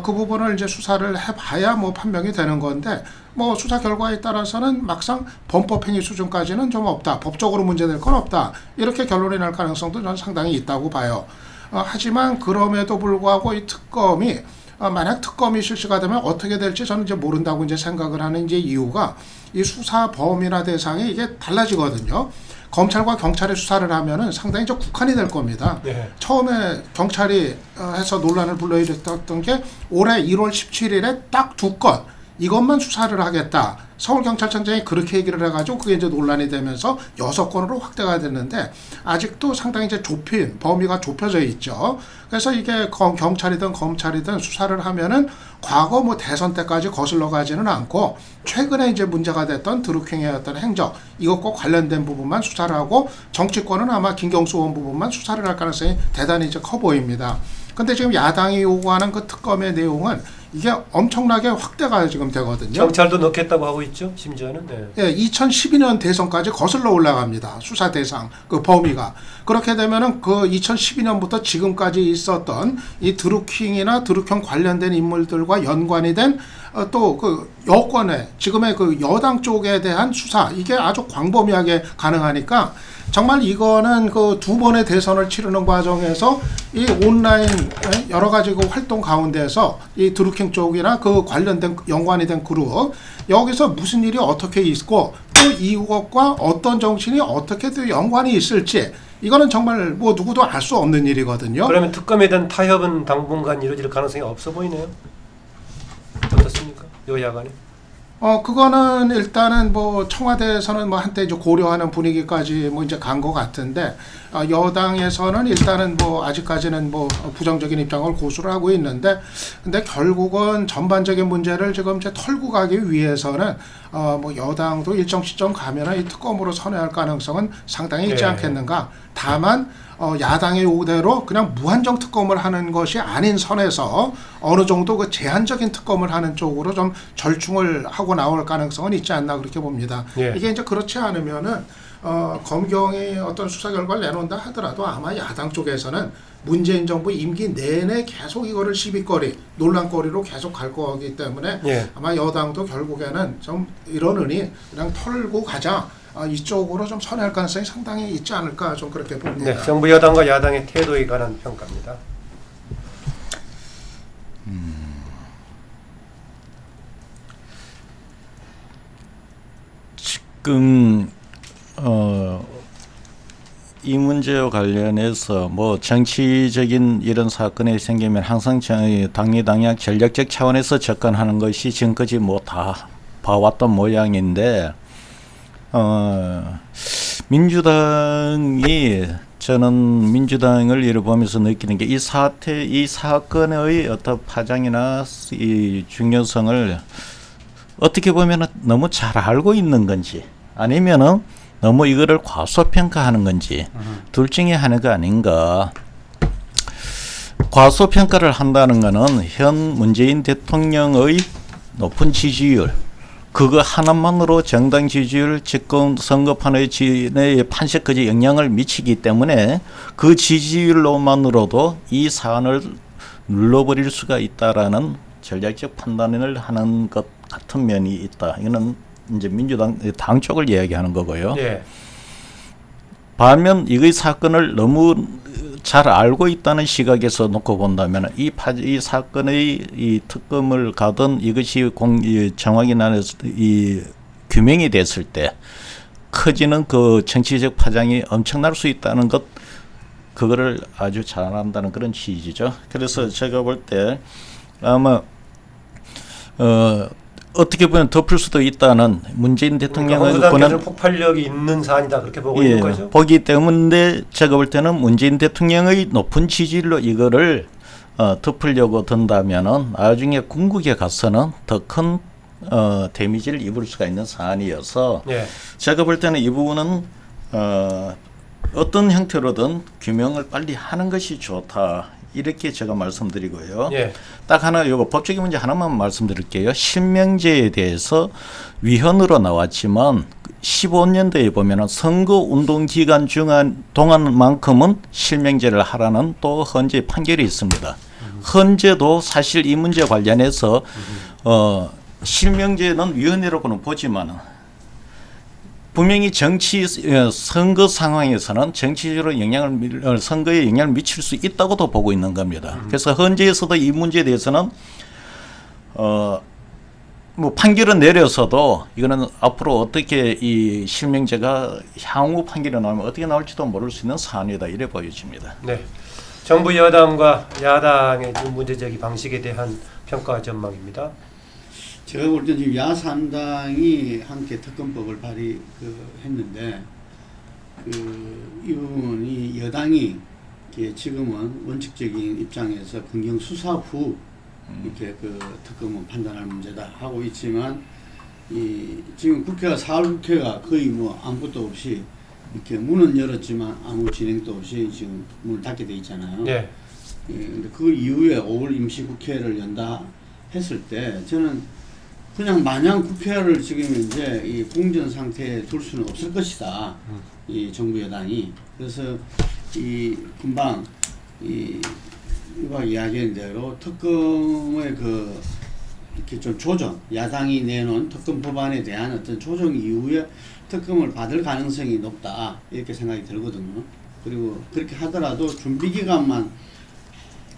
그 부분을 이제 수사를 해봐야 뭐 판명이 되는 건데 뭐 수사 결과에 따라서는 막상 범법 행위 수준까지는 좀 없다. 법적으로 문제될 건 없다. 이렇게 결론이 날 가능성도 저는 상당히 있다고 봐요. 하지만 그럼에도 불구하고 이 특검이 만약 특검이 실시가 되면 어떻게 될지 저는 이제 모른다고 이제 생각을 하는 이제 이유가 이 수사 범위나 대상이 이게 달라지거든요. 검찰과 경찰이 수사를 하면은 상당히 좀 국한이 될 겁니다. 네. 처음에 경찰이 해서 논란을 불러일으켰던 게 올해 1월 17일에 딱 2건 이것만 수사를 하겠다. 서울경찰청장이 그렇게 얘기를 해가지고 그게 이제 논란이 되면서 6건으로 확대가 됐는데 아직도 상당히 이제 좁힌 범위가 좁혀져 있죠. 그래서 이게 경찰이든 검찰이든 수사를 하면은 과거 뭐 대선 때까지 거슬러 가지는 않고 최근에 이제 문제가 됐던 드루킹의 어떤 행적 이것과 관련된 부분만 수사를 하고 정치권은 아마 김경수 의원 부분만 수사를 할 가능성이 대단히 이제 커 보입니다. 근데 지금 야당이 요구하는 그 특검의 내용은 이게 엄청나게 확대가 지금 되거든요. 경찰도 넣겠다고 하고 있죠. 심지어는. 네. 예, 2012년 대선까지 거슬러 올라갑니다. 수사 대상 그 범위가. 그렇게 되면은 그 2012년부터 지금까지 있었던 이 드루킹이나 드루킹 관련된 인물들과 연관이 된 또 그 여권의 지금의 그 여당 쪽에 대한 수사 이게 아주 광범위하게 가능하니까 정말 이거는 그 2번의 대선을 치르는 과정에서 이 온라인 여러 가지 그 활동 가운데서 이 드루킹 쪽이나 그 관련된 연관이 된 그룹 여기서 무슨 일이 어떻게 있고 또 이것과 어떤 정신이 어떻게 또 연관이 있을지 이거는 정말 뭐 누구도 알 수 없는 일이거든요. 그러면 특검에 대한 타협은 당분간 이루어질 가능성이 없어 보이네요. 어떻습니까? 여야 간에. 그거는 일단은 뭐 청와대에서는 뭐 한때 이제 고려하는 분위기까지 뭐 이제 간 것 같은데 여당에서는 일단은 뭐 아직까지는 뭐 부정적인 입장을 고수를 하고 있는데 근데 결국은 전반적인 문제를 지금 이제 털고 가기 위해서는 뭐 여당도 일정 시점 가면은 이 특검으로 선회할 가능성은 상당히 있지 네. 않겠는가. 다만 야당의 요구대로 그냥 무한정 특검을 하는 것이 아닌 선에서 어느 정도 그 제한적인 특검을 하는 쪽으로 좀 절충을 하고 나올 가능성은 있지 않나 그렇게 봅니다. 예. 이게 이제 그렇지 않으면은 검경이 어떤 수사 결과를 내놓는다 하더라도 아마 야당 쪽에서는 문재인 정부 임기 내내 계속 이거를 시비거리, 논란거리로 계속 갈 거기 때문에 예. 아마 여당도 결국에는 좀 이러느니 그냥 털고 가자. 이쪽으로 좀 선회할 가능성이 상당히 있지 않을까 좀 그렇게 봅니다. 네, 정부 여당과 야당의 태도에 관한 평가입니다. 지금 이 문제와 관련해서 뭐 정치적인 이런 사건이 생기면 항상 당리당략 전략적 차원에서 접근하는 것이 지금까지 뭐 다 봐왔던 모양인데 민주당이 저는 민주당을 이를 보면서 느끼는 게 이 사건의 어떤 파장이나 이 중요성을 어떻게 보면 너무 잘 알고 있는 건지 아니면은 너무 이거를 과소평가하는 건지 둘 중에 하나가 아닌가. 과소평가를 한다는 것은 현 문재인 대통령의 높은 지지율 그거 하나만으로 정당 지지율, 집권 선거판의 진의 판세까지 영향을 미치기 때문에 그 지지율로만으로도 이 사안을 눌러버릴 수가 있다라는 전략적 판단을 하는 것 같은 면이 있다. 이거는 이제 민주당 당 쪽을 이야기하는 거고요. 예. 반면 이의 사건을 너무 잘 알고 있다는 시각에서 놓고 본다면 이 사건의 이 특검을 가든 이것이 정확히 나눠서 이 규명이 됐을 때 커지는 그 정치적 파장이 엄청날 수 있다는 것, 그거를 아주 잘 안다는 그런 취지죠. 그래서 제가 볼 때 아마 어떻게 보면 덮을 수도 있다는 문재인 대통령의 한국당에서는 폭발력이 있는 사안이다 그렇게 보고 있는 거죠. 보기 때문에 제가 볼 때는 문재인 대통령의 높은 지지율로 이거를 덮으려고 든다면은 나중에 궁극에 가서는 더 큰 데미지를 입을 수가 있는 사안이어서 예. 제가 볼 때는 이 부분은 어떤 형태로든 규명을 빨리 하는 것이 좋다. 이렇게 제가 말씀드리고요. 예. 딱 하나 요거 법적인 문제 하나만 말씀드릴게요. 실명제에 대해서 위헌으로 나왔지만 15년도에 보면은 선거 운동 기간 동안만큼은 실명제를 하라는 또 헌재 판결이 있습니다. 헌재도 사실 이 문제 관련해서 실명제는 위헌이라고는 보지만 분명히 선거 상황에서는 정치적으로 선거에 영향을 미칠 수 있다고도 보고 있는 겁니다. 그래서 헌재에서도 이 문제에 대해서는 뭐 판결은 내려서도 이거는 앞으로 어떻게 이 실명제가 향후 판결이 나오면 어떻게 나올지도 모를 수 있는 사안이다 이래 보여집니다. 네. 정부 여당과 야당의 문제 제기 방식에 대한 평가 전망입니다. 제가 볼 때 지금 야3당이 함께 특검법을 발의했는데 이 부분이 여당이 지금은 원칙적인 입장에서 긍정 수사 후 이렇게 그 특검은 판단할 문제다 하고 있지만 지금 국회가 4월 국회가 거의 뭐 아무것도 없이 이렇게 문은 열었지만 아무 진행도 없이 지금 문을 닫게 돼 있잖아요. 예. 근데 그 이후에 5월 임시국회를 연다 했을 때 저는 그냥 마냥 국회를 지금 이제 이 공전 상태에 둘 수는 없을 것이다. 이 정부 여당이. 그래서 이 금방 이와 이야기한 대로 특검의 이렇게 좀 조정, 야당이 내놓은 특검 법안에 대한 어떤 조정 이후에 특검을 받을 가능성이 높다. 이렇게 생각이 들거든요. 그리고 그렇게 하더라도 준비 기간만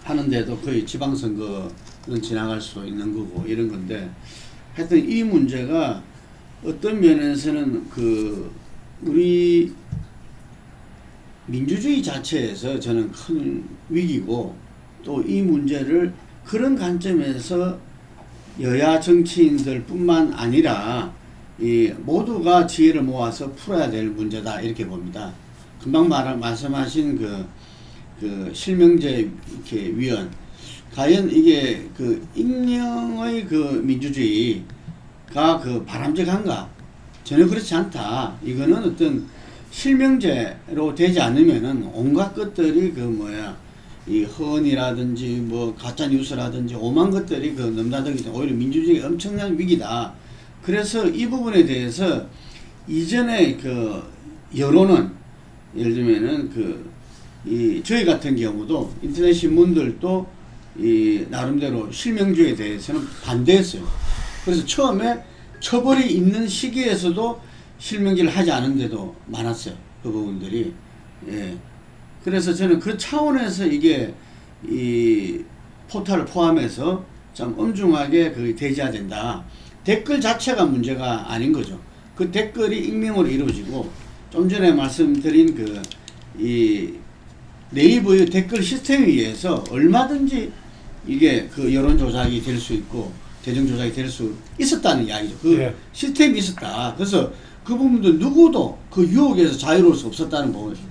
하는데도 거의 지방선거는 지나갈 수 있는 거고 이런 건데 하여튼 이 문제가 어떤 면에서는 우리 민주주의 자체에서 저는 큰 위기고 또 이 문제를 그런 관점에서 여야 정치인들 뿐만 아니라 모두가 지혜를 모아서 풀어야 될 문제다 이렇게 봅니다. 금방 말씀하신 그 실명제 이렇게 위원 과연 이게 익명의 민주주의가 바람직한가? 전혀 그렇지 않다. 이거는 어떤 실명제로 되지 않으면은 온갖 것들이 이 허언이라든지 뭐 가짜 뉴스라든지 오만 것들이 넘나들기 때문에 오히려 민주주의의 엄청난 위기다. 그래서 이 부분에 대해서 이전에 여론은 예를 들면은 저희 같은 경우도 인터넷 신문들도 나름대로 실명주의에 대해서는 반대했어요. 그래서 처음에 처벌이 있는 시기에서도 실명제를 하지 않은 데도 많았어요. 그 부분들이. 예. 그래서 저는 그 차원에서 이게 이 포탈을 포함해서 좀 엄중하게 대지해야 된다. 댓글 자체가 문제가 아닌 거죠. 그 댓글이 익명으로 이루어지고 좀 전에 말씀드린 이 네이버의 댓글 시스템에 의해서 얼마든지 이게 여론 조작이 될 수 있고 대중 조작이 될 수 있었다는 이야기죠. 시스템이 있었다. 그래서 그 부분도 누구도 그 유혹에서 자유로울 수 없었다는 거죠.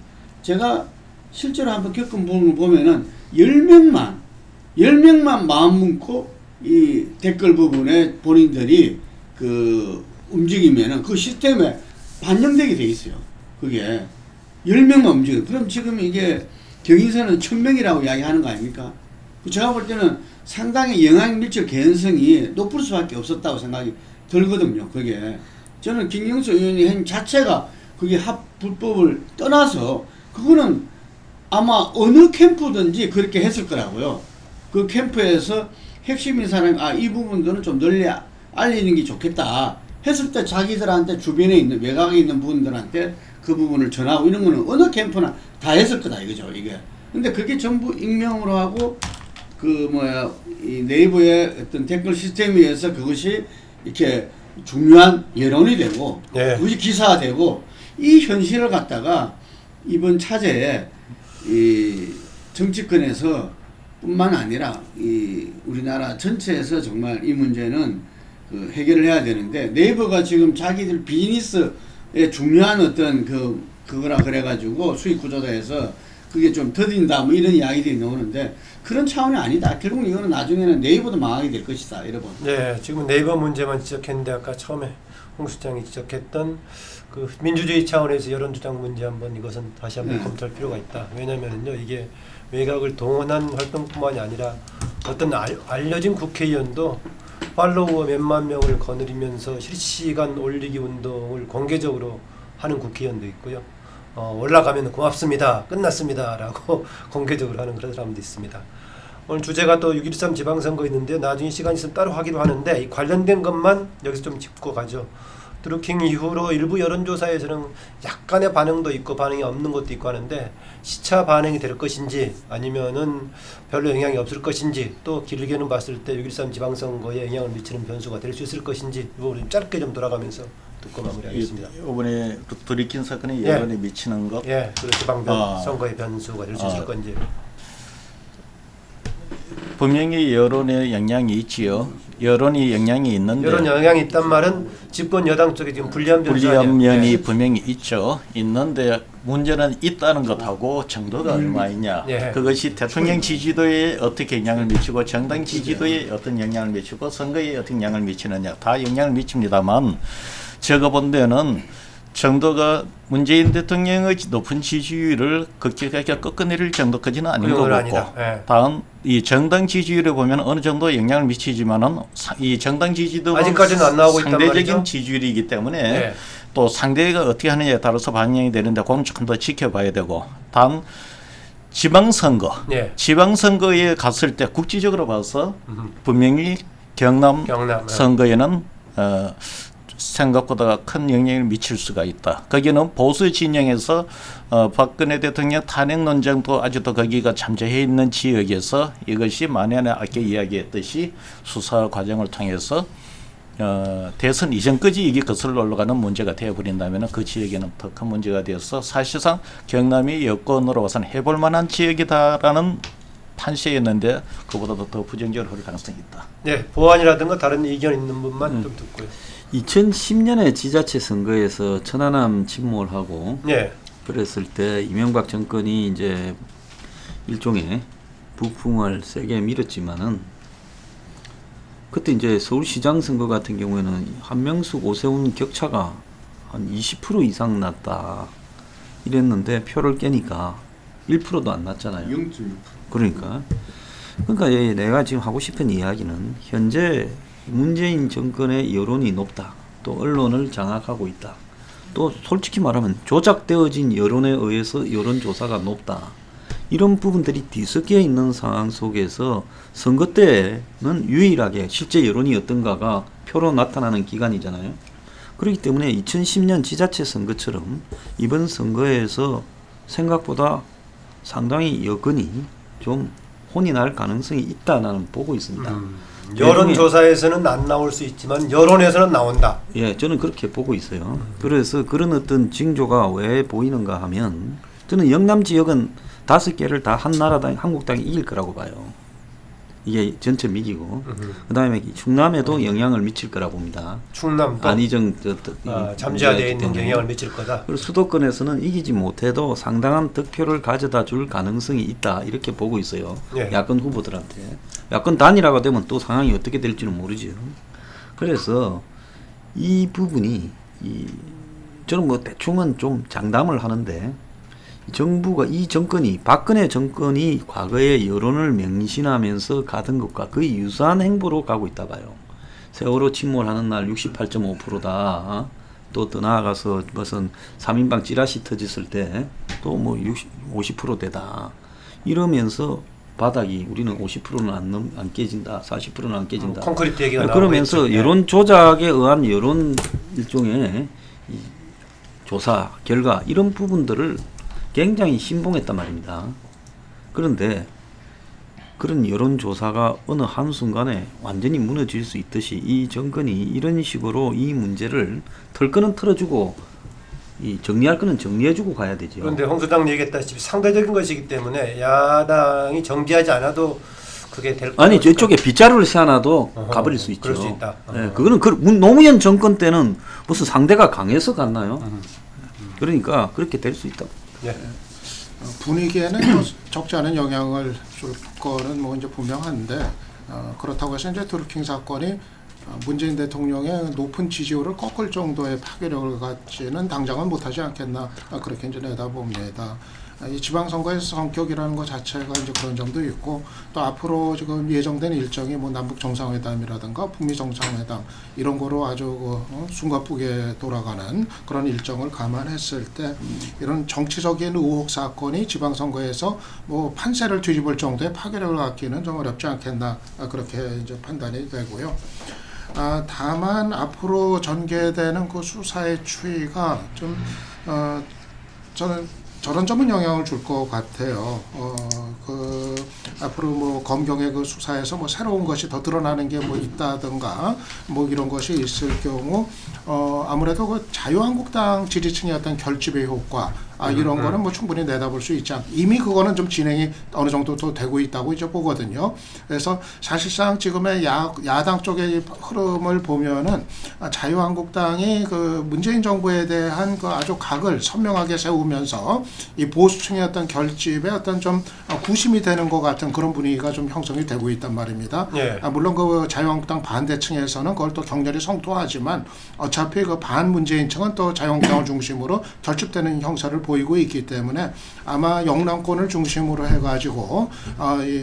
제가 실제로 한번 겪은 부분을 보면은 10명만 마음 먹고 이 댓글 부분에 본인들이 움직이면은 그 시스템에 반영되게 돼 있어요. 그게 10명만 움직여요. 그럼 지금 이게 경인선은 1000명이라고 이야기하는 거 아닙니까? 제가 볼 때는 상당히 영향 미칠 개연성이 높을 수밖에 없었다고 생각이 들거든요. 그게 저는 김경수 의원이 한 자체가 그게 합불법을 떠나서 그거는 아마 어느 캠프든지 그렇게 했을 거라고요. 그 캠프에서 핵심인 사람이 이 부분들은 좀 널리 알리는 게 좋겠다 했을 때 자기들한테 주변에 있는 외곽에 있는 분들한테 그 부분을 전하고 이런 거는 어느 캠프나 다 했을 거다 이거죠 이게. 근데 그게 전부 익명으로 하고 이 네이버의 어떤 댓글 시스템에 의해서 그것이 이렇게 중요한 여론이 되고 예. 그것이 기사화되고 이 현실을 갖다가 이번 차제에 이 정치권에서 뿐만 아니라 이 우리나라 전체에서 정말 이 문제는 그 해결을 해야 되는데 네이버가 지금 자기들 비즈니스에 중요한 어떤 그거라 그래가지고 수익 구조화해서 그게 좀 더딘다 뭐 이런 이야기들이 나오는데 그런 차원이 아니다. 결국 이거는 나중에는 네이버도 망하게 될 것이다. 이러면. 네, 지금 네이버 문제만 지적했는데 아까 처음에 홍 수장이 지적했던 그 민주주의 차원에서 여론조작 문제 한번 이것은 다시 한번 검토할 필요가 있다. 왜냐면은요 이게 외곽을 동원한 활동뿐만이 아니라 어떤 알려진 국회의원도 팔로워 몇만 명을 거느리면서 실시간 올리기 운동을 공개적으로 하는 국회의원도 있고요. 올라가면 고맙습니다. 끝났습니다. 라고 공개적으로 하는 그런 사람도 있습니다. 오늘 주제가 또 6.13 지방선거 있는데요. 나중에 시간 있으면 따로 하기로 하는데 이 관련된 것만 여기서 좀 짚고 가죠. 드루킹 이후로 일부 여론조사에서는 약간의 반응도 있고 반응이 없는 것도 있고 하는데 시차 반응이 될 것인지 아니면은 별로 영향이 없을 것인지 또 길게는 봤을 때 6.13 지방선거에 영향을 미치는 변수가 될 수 있을 것인지 이거 좀 짧게 좀 돌아가면서 듣고 마무리하겠습니다. 이번에 드루킹 사건이 여론에 미치는 것. 예, 그 지방 선거의 변수가 될 수 있을 건지. 분명히 여론에 영향이 있지요. 여론이 영향이 있는데 여론 영향이 있단 말은 집권 여당 쪽에 지금 불리한 변수 불리한 면이 예. 분명히 있죠. 있는데 문제는 있다는 것하고 정도가 얼마 있냐. 예. 그것이 대통령 지지도에 어떻게 영향을 미치고 정당 지지도에 어떤 영향을 미치고 선거에 어떤 영향을 미치느냐. 다 영향을 미칩니다만 제가 본 데는 정도가 문재인 대통령의 높은 지지율을 극격하게 꺾어내릴 정도까지는 아닌 것 같고 예. 다음 이 정당 지지율에 보면 어느 정도 영향을 미치지만은 이 정당 지지도는 아직까지는 안 나오고 있단 상대적인 말이죠? 지지율이기 때문에 예. 또 상대가 어떻게 하느냐에 따라서 반영이 되는데 그건 조금 더 지켜봐야 되고 다음 지방선거 예. 지방선거에 갔을 때 국지적으로 봐서 분명히 경남 경남, 예. 선거에는 생각보다 큰 영향을 미칠 수가 있다. 거기는 보수 진영에서 박근혜 대통령 탄핵 논쟁도 아직도 거기가 잠재해 있는 지역에서 이것이 만연에 아까 이야기했듯이 수사 과정을 통해서 대선 이전까지 이게 거슬러 올라가는 문제가 되어버린다면 그 지역에는 더 큰 문제가 되어서 사실상 경남이 여권으로 와서는 해볼 만한 지역이다라는 판시였는데 그보다도 더 부정적으로 흐를 가능성이 있다. 네, 보완이라든가 다른 의견 있는 분만 좀 듣고요. 2010년에 지자체 선거에서 천안함 침몰을 하고 네. 그랬을 때 이명박 정권이 이제 일종의 북풍을 세게 밀었지만은 그때 이제 서울시장 선거 같은 경우에는 한명숙 오세훈 격차가 한 20% 이상 났다 이랬는데 표를 깨니까 1%도 안 났잖아요. 0.6%. 그러니까 내가 지금 하고 싶은 이야기는 현재 문재인 정권의 여론이 높다. 또 언론을 장악하고 있다. 또 솔직히 말하면 조작되어진 여론에 의해서 여론조사가 높다. 이런 부분들이 뒤섞여 있는 상황 속에서 선거 때는 유일하게 실제 여론이 어떤가가 표로 나타나는 기간이잖아요. 그렇기 때문에 2010년 지자체 선거처럼 이번 선거에서 생각보다 상당히 여건이 좀 혼이 날 가능성이 있다 나는 보고 있습니다. 여론조사에서는 안 나올 수 있지만 여론에서는 나온다. 예, 저는 그렇게 보고 있어요. 그래서 그런 어떤 징조가 왜 보이는가 하면 저는 영남 지역은 5개를 다 한나라당, 한국당이 이길 거라고 봐요. 이게 전체 미기고 그다음에 충남에도 영향을 미칠 거라고 봅니다. 충남도 안희정 잠재화되어 있는 영향을 미칠 거다. 그리고 수도권에서는 이기지 못해도 상당한 득표를 가져다 줄 가능성이 있다 이렇게 보고 있어요. 예. 야권 후보들한테. 야권 단일화가 되면 또 상황이 어떻게 될지는 모르죠. 그래서 이 부분이 저는 뭐 대충은 좀 장담을 하는데 정부가 이 정권이 박근혜 정권이 과거에 여론을 맹신하면서 가던 것과 거의 유사한 행보로 가고 있다 봐요. 세월호 침몰하는 날 68.5%다. 또 더 나아가서 무슨 3인방 찌라시 터졌을 때 또 뭐 50%대다. 이러면서 바닥이 우리는 50%는 안 깨진다. 40%는 안 깨진다. 콘크리트 얘기가 나오고 그러면서 있죠. 여론 조작에 의한 여론 일종의 이 조사 결과 이런 부분들을 굉장히 신봉했단 말입니다. 그런데 그런 여론조사가 어느 한순간에 완전히 무너질 수 있듯이 이 정권이 이런 식으로 이 문제를 털 거는 털어주고 이 정리할 거는 정리해주고 가야 되죠. 그런데 홍수당 얘기했다시피 상대적인 것이기 때문에 야당이 정지하지 않아도 그게 될 아니 거니까. 저쪽에 빗자루를 세워놔도 가버릴 수 있죠. 그럴 수 있다. 네, 그거는 노무현 정권 때는 무슨 상대가 강해서 갔나요? 그러니까 그렇게 될 수 있다. 네. 분위기에는 뭐 적지 않은 영향을 줄 거는 뭐 이제 분명한데 그렇다고 해서 이제 드루킹 사건이 문재인 대통령의 높은 지지율을 꺾을 정도의 파괴력을 갖지는 당장은 못하지 않겠나 그렇게 이제 내다봅니다. 이 지방선거의 성격이라는 것 자체가 이제 그런 점도 있고 또 앞으로 지금 예정된 일정이 뭐 남북 정상회담이라든가 북미 정상회담 이런 거로 아주 숨가쁘게 돌아가는 그런 일정을 감안했을 때 이런 정치적인 의혹 사건이 지방선거에서 뭐 판세를 뒤집을 정도의 파괴력을 갖기는 좀 어렵지 않겠나 그렇게 이제 판단이 되고요. 다만 앞으로 전개되는 그 수사의 추이가 좀 저는 저런 점은 영향을 줄 것 같아요. 앞으로 뭐 검경의 그 수사에서 뭐 새로운 것이 더 드러나는 게 뭐 있다든가 뭐 이런 것이 있을 경우 아무래도 그 자유한국당 지지층의 어떤 결집의 효과 이런 거는 뭐 충분히 내다볼 수 있지 않. 이미 그거는 좀 진행이 어느 정도 또 되고 있다고 이제 보거든요. 그래서 사실상 지금의 야당 쪽의 흐름을 보면은 자유한국당이 그 문재인 정부에 대한 그 아주 각을 선명하게 세우면서 이 보수층의 어떤 결집에 어떤 좀 구심이 되는 것 같은 그런 분위기가 좀 형성이 되고 있단 말입니다. 예. 물론 그 자유한국당 반대층에서는 그걸 또 격렬히 성토하지만 어차피 그 반문재인층은 또 자유한국당을 중심으로 결집되는 형사를 보이고 있기 때문에 아마 영남권을 중심으로 해가지고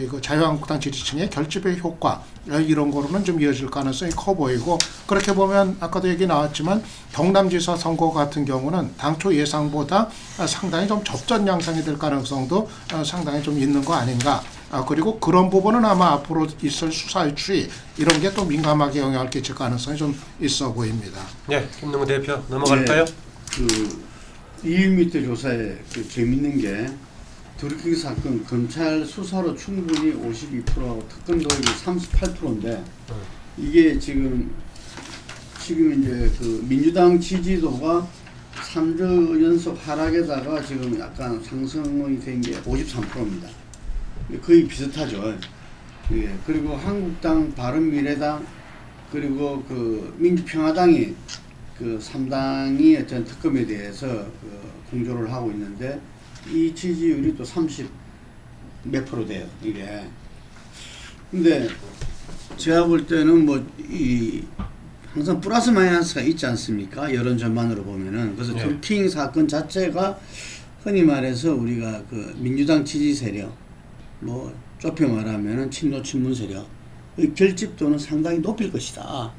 그 자유한국당 지지층의 결집의 효과 이런 거로는 좀 이어질 가능성이 커 보이고 그렇게 보면 아까도 얘기 나왔지만 경남지사 선거 같은 경우는 당초 예상보다 상당히 좀 접전 양상이 될 가능성도 상당히 좀 있는 거 아닌가. 그리고 그런 부분은 아마 앞으로 있을 수사의 추이 이런 게 또 민감하게 영향을 끼칠 가능성이 좀 있어 보입니다. 네, 김동훈 대표 넘어갈까요? 그 200m 조사에 그 재밌는 게 드루킹 사건 검찰 수사로 충분히 52%하고 특검 도입이 38%인데 이게 지금 이제 그 민주당 지지도가 3주 연속 하락에다가 지금 약간 상승이 된 게 53%입니다. 거의 비슷하죠. 예. 그리고 한국당, 바른미래당 그리고 그 민주평화당이 그 3당이 어떤 특검에 대해서 그 공조를 하고 있는데 이 지지율이 또 30 몇 프로 돼요, 이게. 근데 제가 볼 때는 뭐 이 항상 플러스 마이너스가 있지 않습니까? 여론 전반으로 보면은. 그래서 드루킹 사건 자체가 흔히 말해서 우리가 그 민주당 지지 세력, 뭐 좁혀 말하면은 친노 친문 세력, 의 결집도는 상당히 높일 것이다.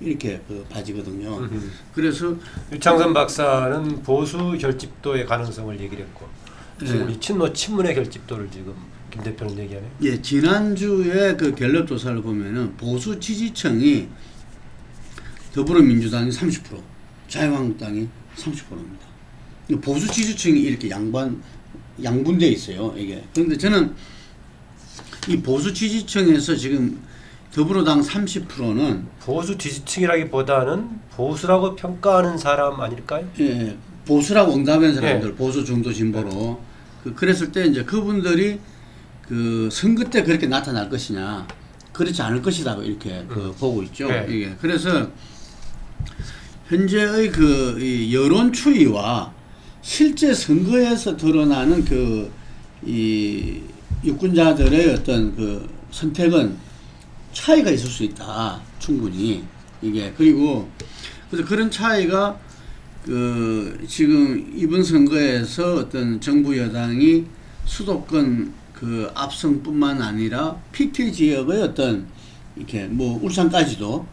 이렇게 그 봐지거든요. 그래서 유창선 박사는 보수 결집도의 가능성을 얘기를 했고 지금 이 친노 친문의 결집도를 지금 김 대표는 얘기하네요. 예, 지난주에 그 갤럽 조사를 보면은 보수 지지층이 더불어민주당이 30%, 자유한국당이 30%입니다. 보수 지지층이 이렇게 양분돼 있어요, 이게. 그런데 저는 이 보수 지지층에서 지금 더불어당 30%는 보수 지지층이라기보다는 보수라고 평가하는 사람 아닐까요? 예, 보수라고 응답한 사람들, 예. 보수 중도 진보로 그랬을 때 이제 그분들이 그 선거 때 그렇게 나타날 것이냐, 그렇지 않을 것이다 이렇게 그 보고 있죠. 예. 이게 그래서 현재의 그 이 여론 추이와 실제 선거에서 드러나는 그 이 유권자들의 어떤 그 선택은 차이가 있을 수 있다. 충분히. 이게. 그리고, 그래서 그런 차이가 그 지금 이번 선거에서 어떤 정부 여당이 수도권 그 압승뿐만 아니라 PK 지역의 어떤 이렇게 뭐 울산까지도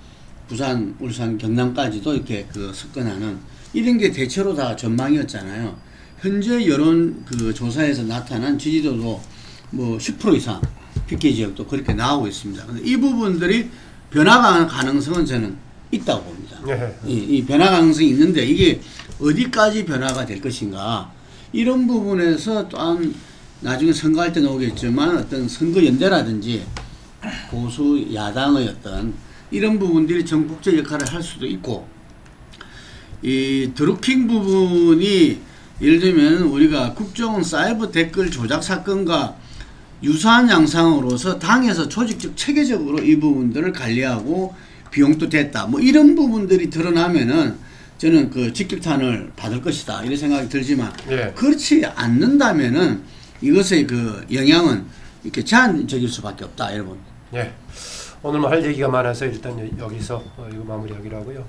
부산, 울산, 경남까지도 이렇게 그 석권하는 이런 게 대체로 다 전망이었잖아요. 현재 여론 그 조사에서 나타난 지지도도 뭐 10% 이상 PK 지역도 그렇게 나오고 있습니다. 근데 이 부분들이 변화 가능성은 저는 있다고 봅니다. 네. 이 변화 가능성이 있는데 이게 어디까지 변화가 될 것인가 이런 부분에서 또한 나중에 선거할 때 나오겠지만 어떤 선거 연대라든지 보수 야당의 어떤 이런 부분들이 전국적 역할을 할 수도 있고 이 드루킹 부분이 예를 들면 우리가 국정원 사이버 댓글 조작 사건과 유사한 양상으로서 당에서 조직적 체계적으로 이 부분들을 관리하고 비용도 됐다. 뭐 이런 부분들이 드러나면은 저는 그 직격탄을 받을 것이다. 이런 생각이 들지만 예. 그렇지 않는다면은 이것의 그 영향은 이렇게 제한적일 수밖에 없다. 여러분. 예. 오늘 뭐 할 얘기가 많아서 일단 여기서 이거 마무리하기로 하고요.